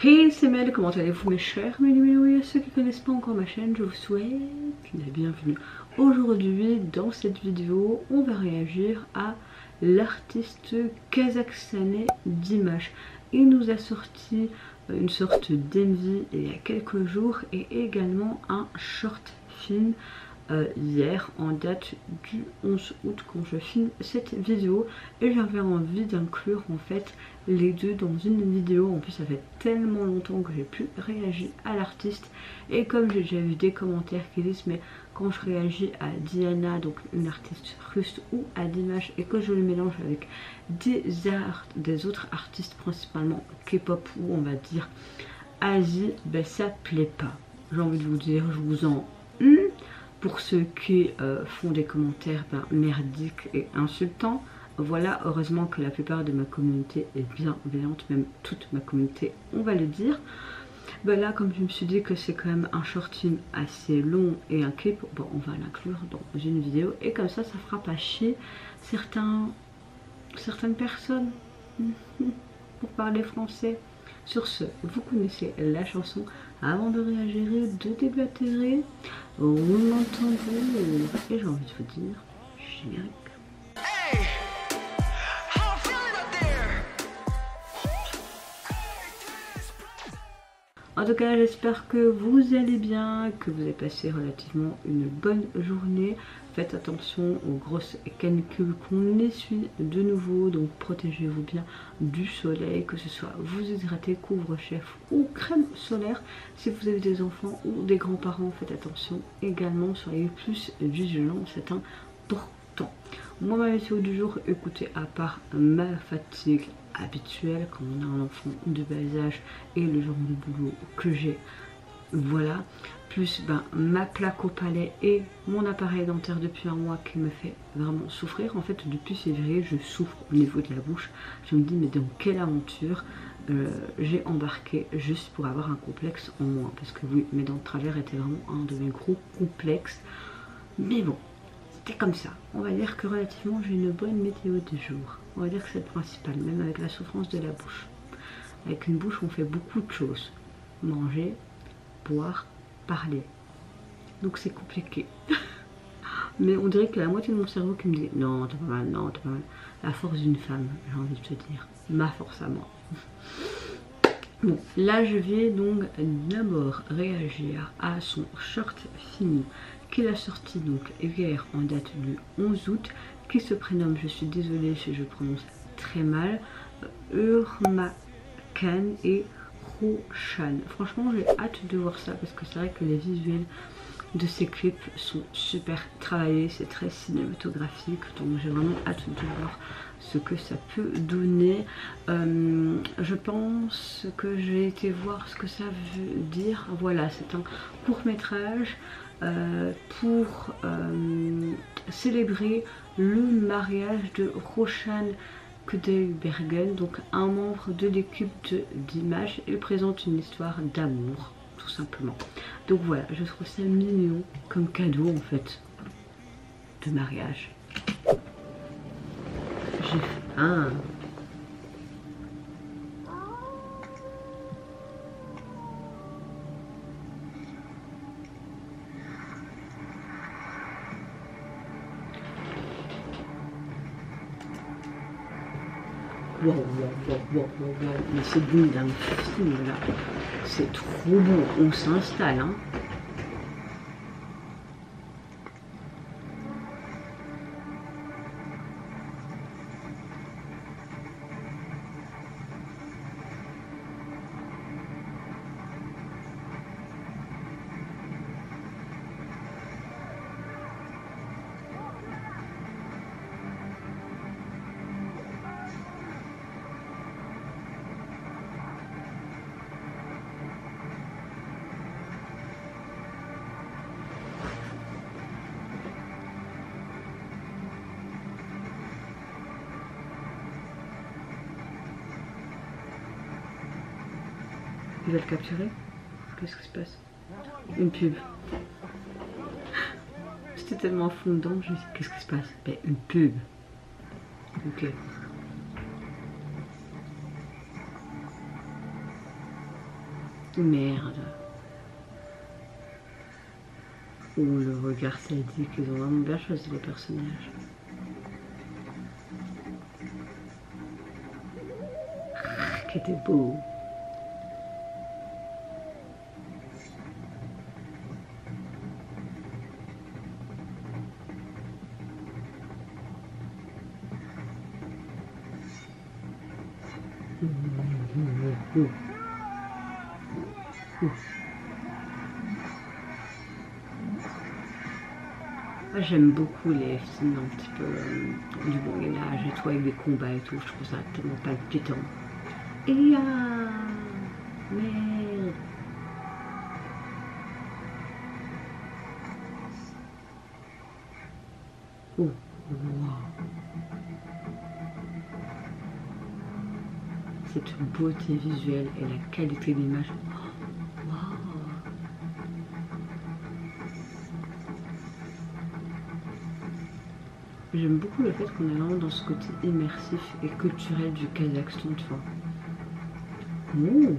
Hey, c'est Mel, comment allez-vous mes chers Mélo et à ceux qui ne connaissent pas encore ma chaîne, je vous souhaite la bienvenue. Aujourd'hui, dans cette vidéo, on va réagir à l'artiste kazakhstanais Dimash. Il nous a sorti une sorte d'MV il y a quelques jours et également un short film hier en date du 11 août quand je filme cette vidéo, et j'avais envie d'inclure en fait les deux dans une vidéo. En plus ça fait tellement longtemps que j'ai pu réagir à l'artiste, et comme j'ai déjà vu des commentaires qui disent mais quand je réagis à Diana, donc une artiste russe, ou à Dimash et que je le mélange avec des autres artistes principalement K-pop ou on va dire Asie, ben ça plaît pas. J'ai envie de vous dire, je vous en pour ceux qui font des commentaires merdiques et insultants. Voilà, heureusement que la plupart de ma communauté est bienveillante, même toute ma communauté, on va le dire. Ben là, comme je me suis dit que c'est quand même un short film assez long et un clip, bon, on va l'inclure dans une vidéo, et comme ça fera pas chier certaines personnes pour parler français. Sur ce, vous connaissez la chanson. Avant de réagir, de déblatérer, roulement de tambour, et j'ai envie de vous dire générique. En tout cas, j'espère que vous allez bien, que vous avez passé relativement une bonne journée. Faites attention aux grosses canicules qu'on essuie de nouveau, donc protégez-vous bien du soleil, que ce soit vous hydrater, couvre-chef ou crème solaire. Si vous avez des enfants ou des grands-parents, faites attention également, soyez plus vigilants, c'est important. Moi, ma météo du jour, écoutez, à part ma fatigue habituelle quand on a un enfant de bas âge et le genre de boulot que j'ai, voilà, plus ma plaque au palais et mon appareil dentaire depuis un mois qui me fait vraiment souffrir. En fait, depuis février, je souffre au niveau de la bouche. Je me dis mais dans quelle aventure j'ai embarqué juste pour avoir un complexe en moins, parce que oui, mes dents de travers étaient vraiment un de mes gros complexes, mais bon, c'était comme ça. On va dire que relativement j'ai une bonne météo du jour. On va dire que c'est le principal, même avec la souffrance de la bouche. Avec une bouche on fait beaucoup de choses. Manger, boire, parler. Donc c'est compliqué. Mais on dirait que la moitié de mon cerveau qui me dit non t'as pas mal, non t'as pas mal. La force d'une femme, j'ai envie de te dire. Ma force à moi. Bon, là je vais donc d'abord réagir à son short film qu'il a sorti donc hier en date du 11 août, qui se prénomme, je suis désolée si je prononce très mal, Urmakan et Roshan. Franchement j'ai hâte de voir ça parce que c'est vrai que les visuels de ces clips sont super travaillés, c'est très cinématographique, donc j'ai vraiment hâte de voir ce que ça peut donner. Je pense que j'ai été voir ce que ça veut dire. Voilà, c'est un court métrage pour célébrer le mariage de Roshan Kudaibergen, donc un membre de l'équipe de Dimash. Il présente une histoire d'amour, tout simplement. Donc voilà, je trouve ça mignon comme cadeau en fait de mariage. J'ai faim. Wow, mais c'est bon d'un film là, c'est trop beau, on s'installe hein. Il va le capturer. Qu'est-ce qui se passe? Une pub. J'étais tellement à fond dedans, je me suis dit qu'est-ce qui se passe? Ben, une pub. Ok. Merde. Ou le regard sadique, ils ont vraiment bien choisi les personnages. Qui était beau. Moi j'aime beaucoup les films un petit peu du Moyen-Âge et tout, avec des combats et tout, je trouve ça tellement palpitant. Et merde. Oh, wow. Cette beauté visuelle et la qualité d'image. Oh, wow. J'aime beaucoup le fait qu'on est vraiment dans ce côté immersif et culturel du Kazakhstan, tu vois. Mmh.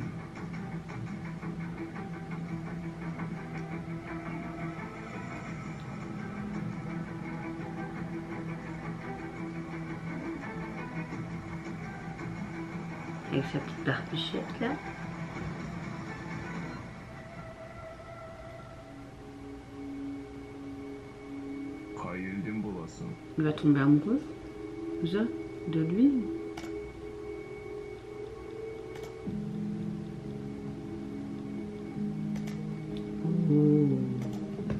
Avec sa petite barbichette là. Il va tomber amoureux de lui. Oh,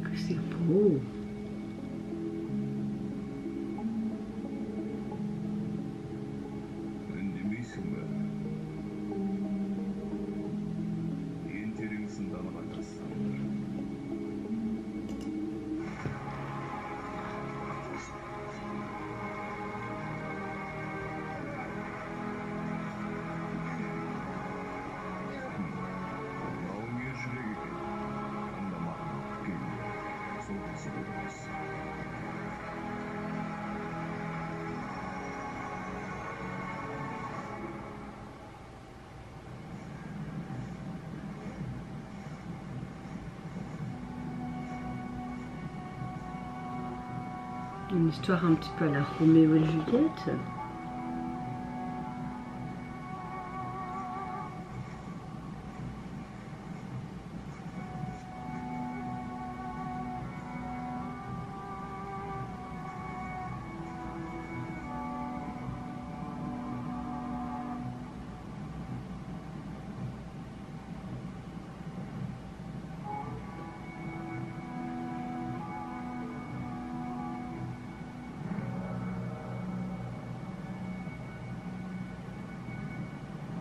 que c'est beau. Une histoire un petit peu à la Roméo et Juliette.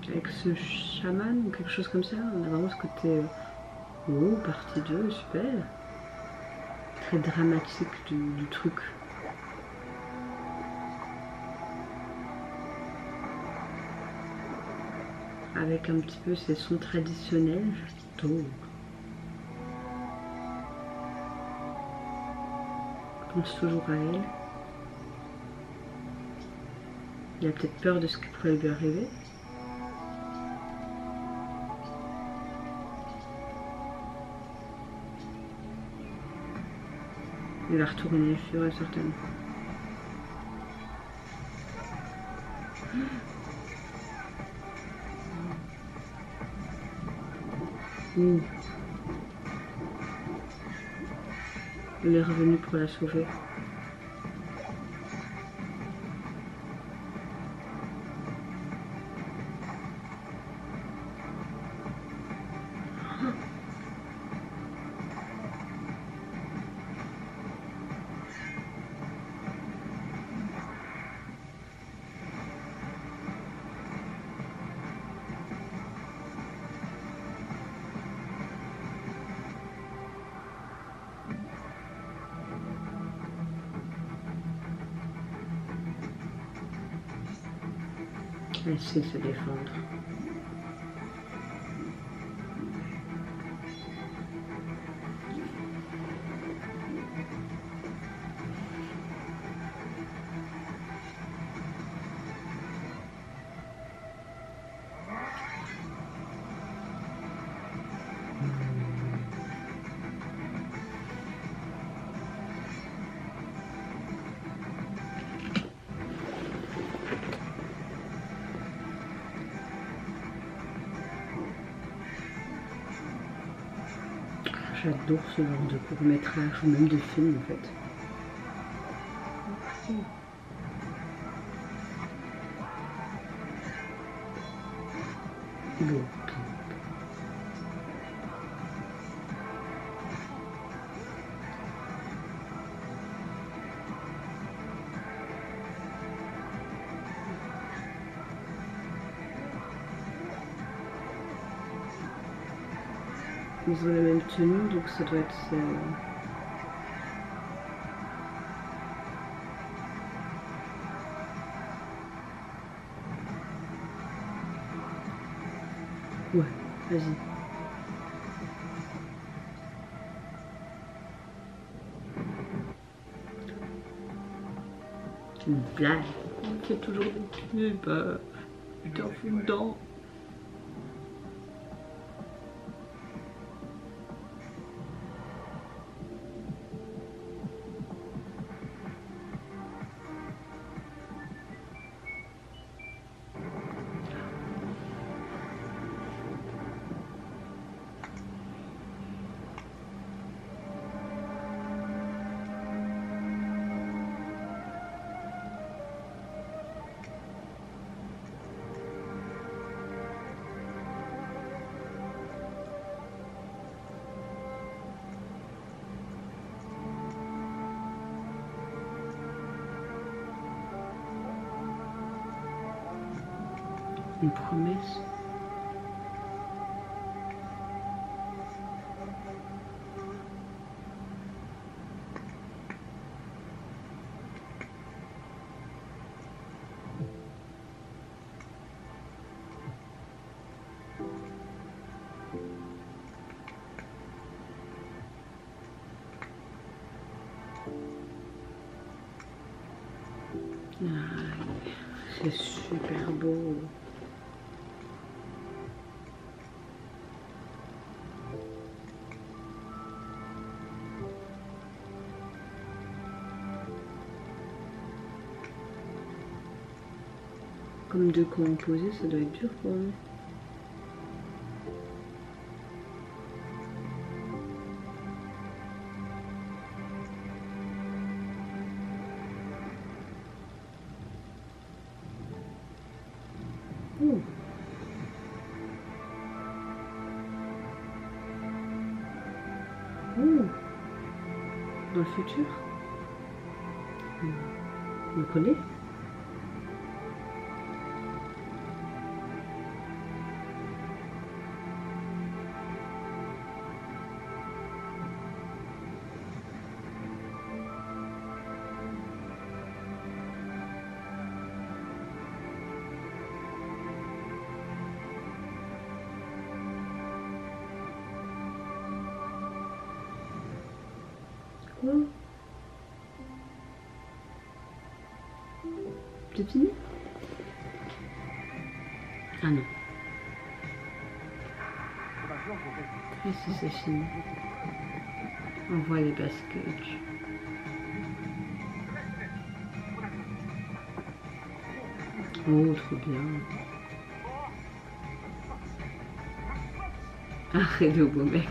Avec ce chaman ou quelque chose comme ça, on a vraiment ce côté oh, partie 2, super, très dramatique du truc. Avec un petit peu ces sons traditionnels. Oh. Je pense toujours à elle. Il a peut-être peur de ce qui pourrait lui arriver. Il va retourner, je suis certaine. Il est revenu pour la sauver. Elle sait se défendre. J'adore ce genre de court-métrage ou même de film en fait. Bon. Ils ont la même tenue, donc ça doit être... Ouais, vas-y. C'est une blague. C'est toujours des petits bah, putain, fous dedans. Une promesse. C'est super beau. Comme deux composés, ça doit être dur pour lui. Ouh. Ouh. Dans le futur. Vous connaissez? Quoi? C'est fini? Ah non. Ah si, c'est fini. On voit les baskets. Oh, trop bien. Arrête le beau mec.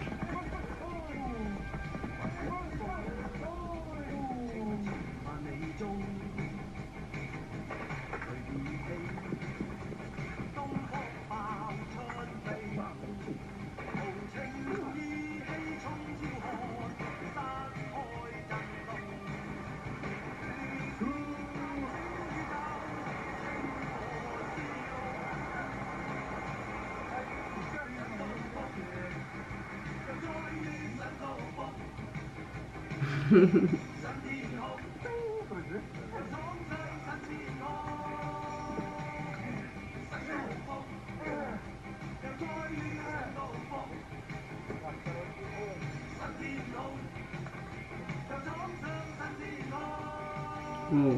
Oh.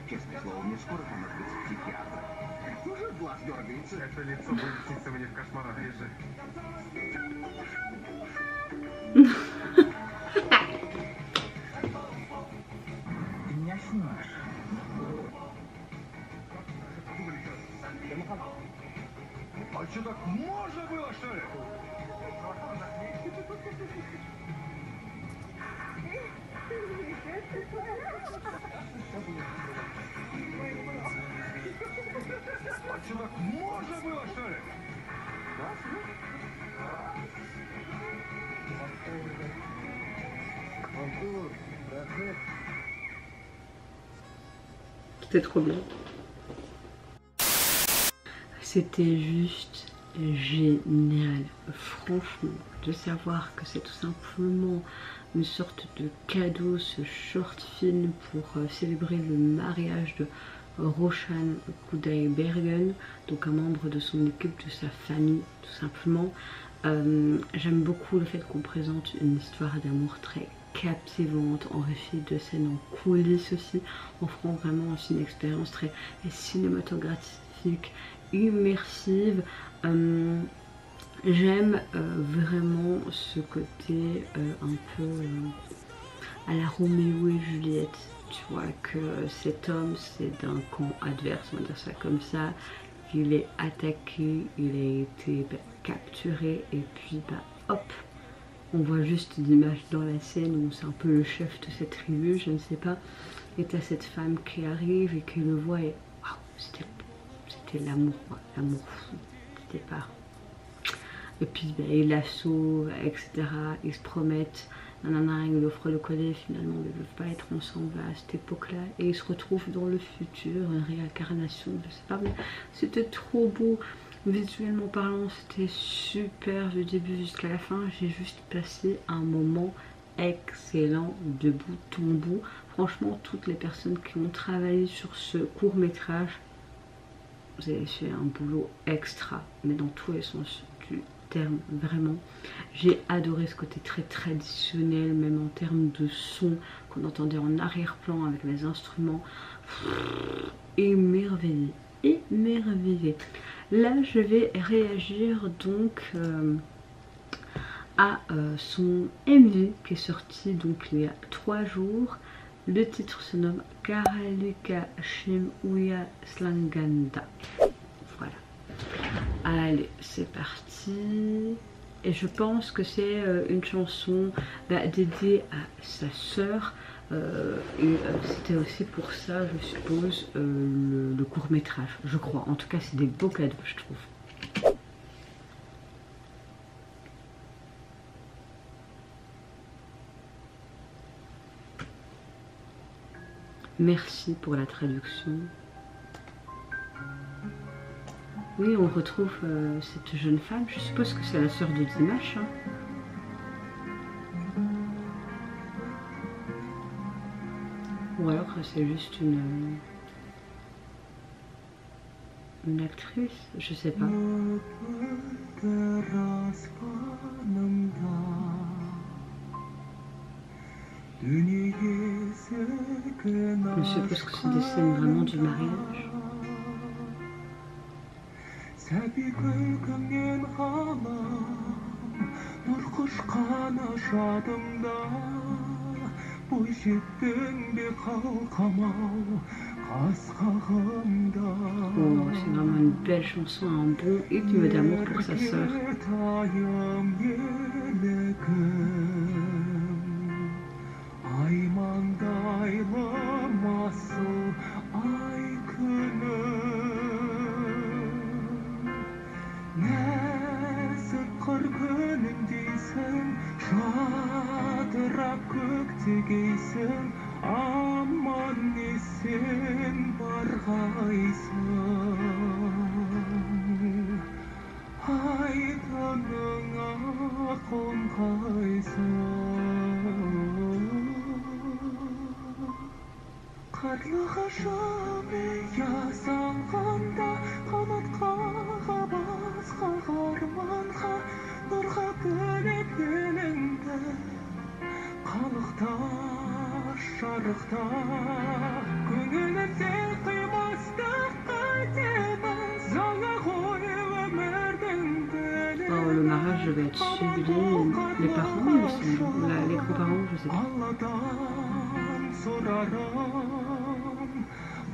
Честное слово, мне скоро помог быть психиатр. Уже глаз дергается. Это лицо будет сниться мне в кошмарах ежи. Ты меня снимаешь. А что, так можно было, что ли? А что, так можно было, что ли? C'était trop bien. C'était juste génial. Franchement, de savoir que c'est tout simplement une sorte de cadeau, ce short film pour célébrer le mariage de Roshan Kudaibergen, donc un membre de son équipe, de sa famille tout simplement. J'aime beaucoup le fait qu'on présente une histoire d'amour très captivante, enrichie de scènes en coulisses aussi, offrant vraiment aussi une expérience très cinématographique, immersive. J'aime vraiment ce côté un peu à la Roméo et Juliette. Tu vois que cet homme c'est d'un camp adverse, on va dire ça comme ça. Il est attaqué, il a été capturé et puis hop, on voit juste l'image dans la scène où c'est un peu le chef de cette tribu, je ne sais pas. Et t'as cette femme qui arrive et qui le voit et waouh, c'était l'amour, l'amour fou, c'était pas. Et puis il la sauve, etc. Ils se promettent, nanana, il lui offre le collier, finalement ils ne peuvent pas être ensemble à cette époque-là. Et ils se retrouvent dans le futur, une réincarnation, je sais pas, mais c'était trop beau. Visuellement parlant, c'était super du début jusqu'à la fin. J'ai juste passé un moment excellent de bout en bout. Franchement, toutes les personnes qui ont travaillé sur ce court métrage, vous avez fait un boulot extra, mais dans tous les sens du terme, vraiment. J'ai adoré ce côté très traditionnel, même en termes de son qu'on entendait en arrière-plan avec les instruments. Émerveillé, émerveillé. Là, je vais réagir donc à son MV qui est sorti donc il y a 3 jours. Le titre se nomme Karalika Shimuya Slanganda. Voilà. Allez, c'est parti. Et je pense que c'est une chanson dédiée à sa sœur. C'était aussi pour ça, je suppose, le court métrage, je crois. En tout cas, c'est des beaux cadeaux, je trouve. Merci pour la traduction. Oui, on retrouve cette jeune femme. Je suppose que c'est la sœur de Dimash. Hein. Ou alors c'est juste une actrice, je sais pas. Je suppose que c'est des scènes vraiment du mariage. Oh, c'est vraiment une belle chanson, un bon hymne d'amour pour sa sœur. Aymandaylı masıl ay günüm Nәзік қыр күніндейсің Жадырап көктегейсің Аман есен барғайсың Айдыныңа қонғайсың Қарлығашым ұя салғанда Қанат қағып асқақ арманға Нұрға бөлеп еліңді Қалықта, жарықта Көңілімде қимастық қайтемін Жаңа ғой өмірдің білі Oh, le mariage devait être sublime. Les parents, il me semble. Les grands-parents, je sais pas. Сорарым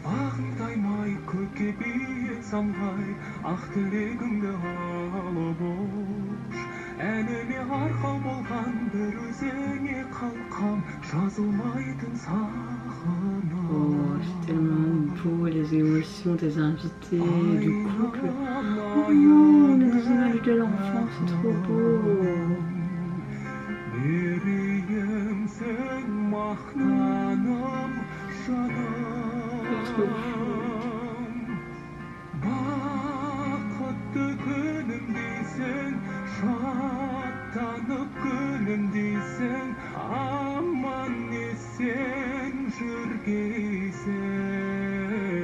бағындаймай көкке биік самғай ақ тілегімді алып ұш әніме арқау болған бір өзіңе қалқам жазылмайтын сағыным Oh, c'est tellement beau, les émotions des invités, du couple. Oh, on a des images de l'enfant, c'est trop beau. Берейімсің мақтаным жаным бақытты күнімдейсің шаттанып күнімдейсің аман есен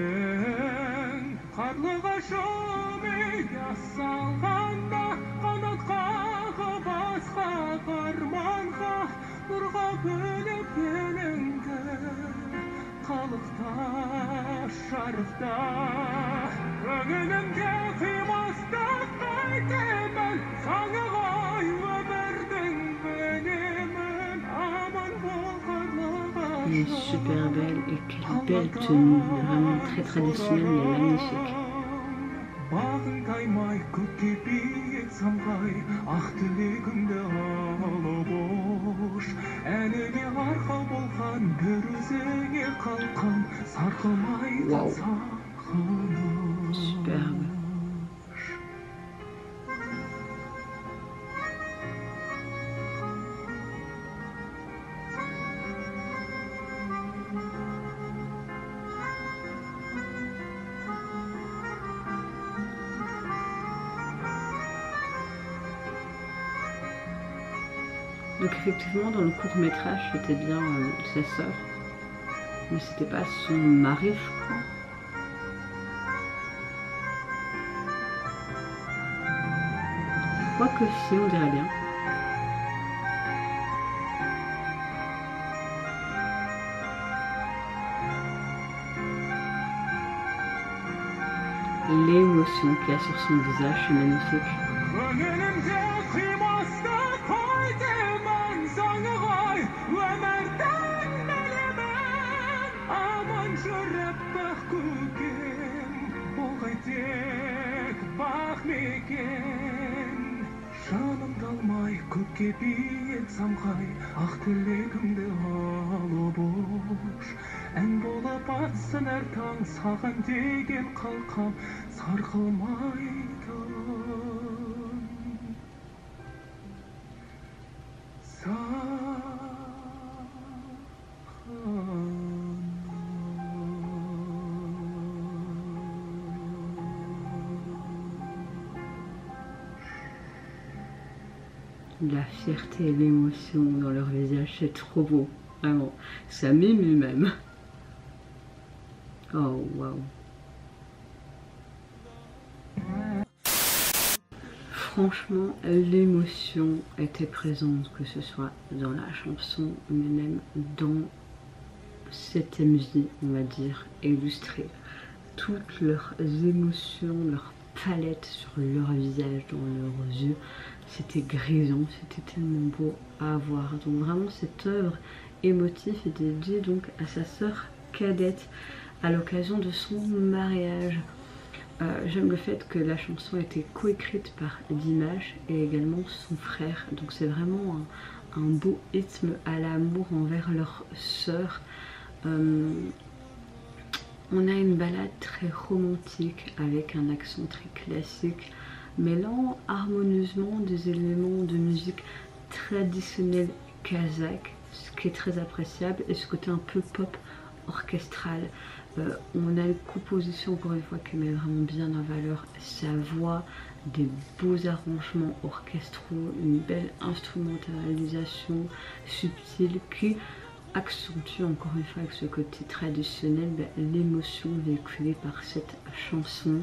жүргейсің қарлығашым ұя салғанда қанат қағып асқақ арманға нұрға бөлеп еліңді қалықта жарықта көңілімде қимастық қайтемін заңы ғой өмірдің білемін аман бол Elle est super belle et quelle belle tenue, vraiment très traditionnelle mais magnifique. бағындаймай көкке биік самғай ақ тілегімді алып ұш әніме арқау болған бір өзіңе қалқам сарқылмайтын сағыныш Superbe. Donc effectivement dans le court-métrage c'était bien sa sœur, mais c'était pas son mari je crois. Quoique si, on dirait bien. L'émotion qu'il y a sur son visage, c'est magnifique. көңілімде қимастық қайтемін заңы ғой өмірдің білемін аман жүріп бақ көкем болғай тек бақ мекен жанымды алмай көкке биік самғай ақ тілегімді алып ұш ән болып атсын әр таң саған деген қалқам сарқылмайтын La fierté et l'émotion dans leur visage, c'est trop beau, vraiment. Ça m'émue même. Oh waouh. Franchement, l'émotion était présente, que ce soit dans la chanson, mais même dans cette MV, on va dire, illustrée. Toutes leurs émotions, leur palette sur leur visage, dans leurs yeux, c'était grisant, c'était tellement beau à voir. Donc vraiment cette œuvre émotive est dédiée donc à sa sœur cadette à l'occasion de son mariage. J'aime le fait que la chanson a été coécrite par Dimash et également son frère, donc c'est vraiment un beau rythme à l'amour envers leur sœur. On a une balade très romantique avec un accent très classique, mêlant harmonieusement des éléments de musique traditionnelle kazakh, ce qui est très appréciable, et ce côté un peu pop orchestral. On a une composition encore une fois qui met vraiment bien en valeur sa voix, des beaux arrangements orchestraux, une belle instrumentalisation subtile qui accentue encore une fois avec ce côté traditionnel l'émotion véhiculée par cette chanson.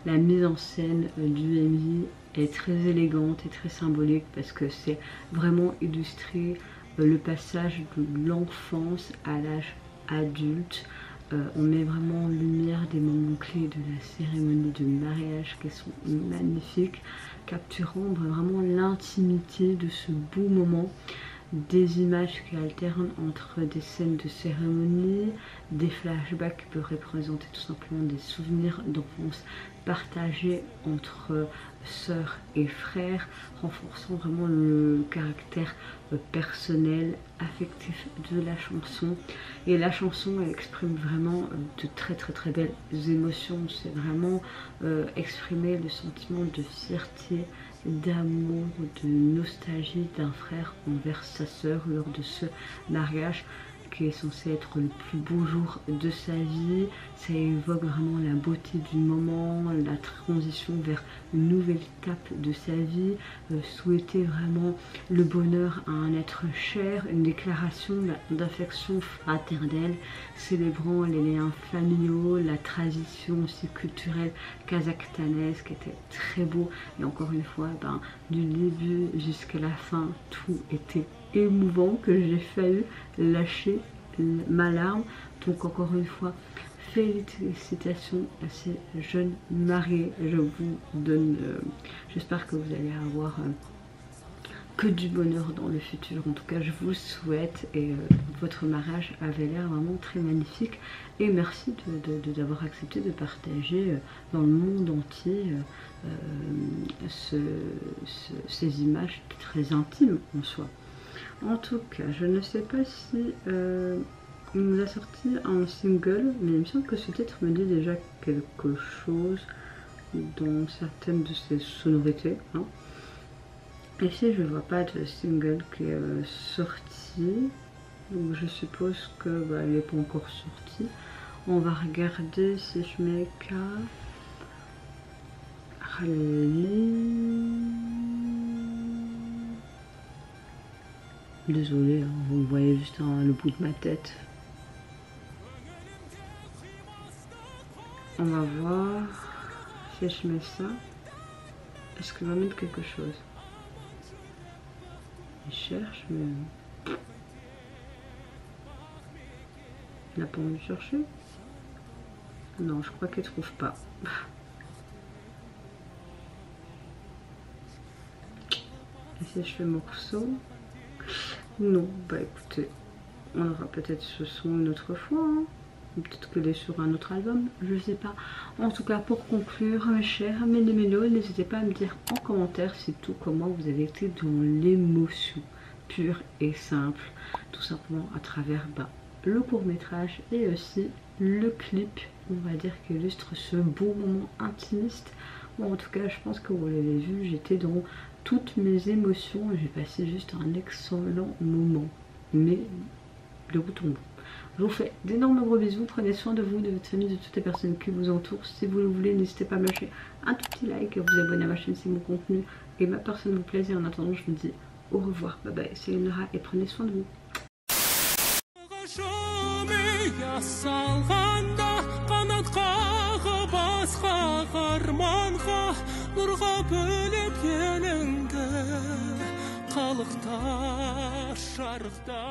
La mise en scène du MV est très élégante et très symbolique parce que c'est vraiment illustrer le passage de l'enfance à l'âge adulte. On met vraiment en lumière des moments clés de la cérémonie de mariage qui sont magnifiques, capturant vraiment l'intimité de ce beau moment. Des images qui alternent entre des scènes de cérémonie, des flashbacks qui peuvent représenter tout simplement des souvenirs d'enfance partagés entre sœurs et frères, renforçant vraiment le caractère personnel, affectif de la chanson. Et la chanson, elle exprime vraiment de très belles émotions. C'est vraiment exprimer le sentiment de fierté, d'amour, de nostalgie d'un frère envers sa sœur lors de ce mariage qui est censé être le plus beau jour de sa vie. Ça évoque vraiment la beauté du moment, la transition vers une nouvelle étape de sa vie, souhaiter vraiment le bonheur à un être cher, une déclaration d'affection fraternelle, célébrant les liens familiaux, la tradition aussi culturelle kazakhstanaise qui était très beau. Et encore une fois, du début jusqu'à la fin, tout était émouvant que j'ai failli lâcher ma larme. Donc encore une fois, félicitations à ces jeunes mariés. Je vous donne, j'espère que vous allez avoir que du bonheur dans le futur. En tout cas, je vous le souhaite, et votre mariage avait l'air vraiment très magnifique. Et merci d'avoir accepté de partager dans le monde entier ces images très intimes en soi. En tout cas, je ne sais pas si il nous a sorti un single, mais il me semble que ce titre me dit déjà quelque chose dans certaines de ses sonorités. Hein. Ici, je ne vois pas de single qui est sorti, donc je suppose que il n'est pas encore sorti. On va regarder si je mets K. Désolée, hein, vous voyez juste le bout de ma tête. On va voir si je mets ça. Est-ce qu'il va mettre quelque chose? Il cherche, mais il n'a pas envie de chercher. Non, je crois qu'il ne trouve pas. Et si je fais morceau? Non, écoutez, on aura peut-être ce son une autre fois, hein. Peut-être qu'il est sur un autre album, je sais pas. En tout cas, pour conclure, mes chers mélo, n'hésitez pas à me dire en commentaire c'est tout comment vous avez été dans l'émotion pure et simple, tout simplement à travers le court-métrage et aussi le clip, on va dire, qui illustre ce beau moment intimiste. Bon, en tout cas, je pense que vous l'avez vu, j'étais dans toutes mes émotions et j'ai passé juste un excellent moment, mais de bout en bout. Je vous fais d'énormes gros bisous, prenez soin de vous, de votre famille, de toutes les personnes qui vous entourent. Si vous le voulez, n'hésitez pas à me lâcher un tout petit like et à vous abonner à ma chaîne si mon contenu et ma personne vous plaisent. Et en attendant, je vous dis au revoir, bye bye, c'est Nora et prenez soin de vous. Қалықта шарықта